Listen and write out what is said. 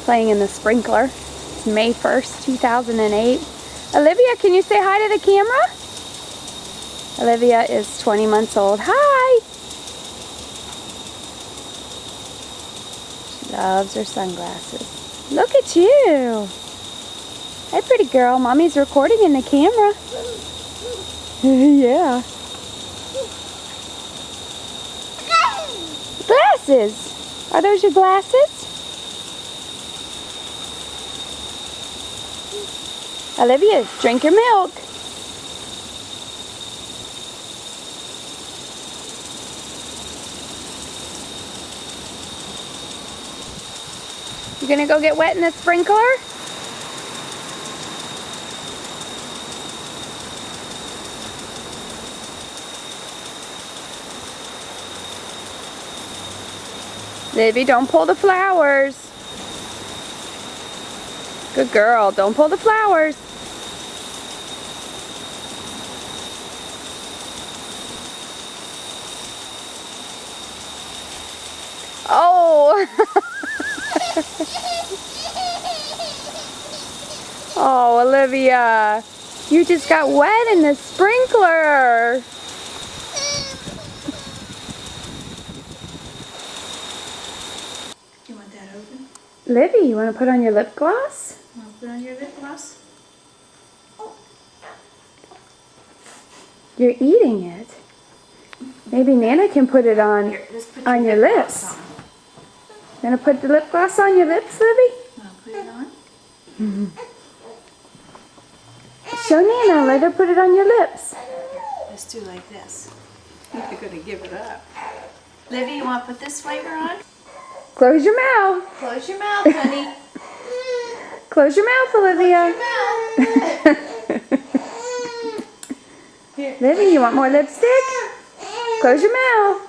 playing in the sprinkler. It's May 1st, 2008. Olivia, can you say hi to the camera? Olivia is 20 months old. Hi! She loves her sunglasses. Look at you! Hey, pretty girl. Mommy's recording in the camera. Yeah. Glasses! Are those your glasses? Olivia, drink your milk. You gonna go get wet in the sprinkler? Livy, don't pull the flowers. Good girl, don't pull the flowers. Oh! Oh, Olivia, you just got wet in the sprinkler. You want that open? Livy, you want to put on your lip gloss? Want to put on your lip gloss? You're eating it. Maybe Nana can put it on Here, let's put your lip lips. gloss on. Gonna put the lip gloss on your lips, Livy? Want to put it on? Show Nana. Let her put it on your lips. Let's do like this. You're going to give it up. Livy, you want to put this flavor on? Close your mouth. Close your mouth, honey. Close your mouth, Olivia. Here. Livy, you want more lipstick? Close your mouth.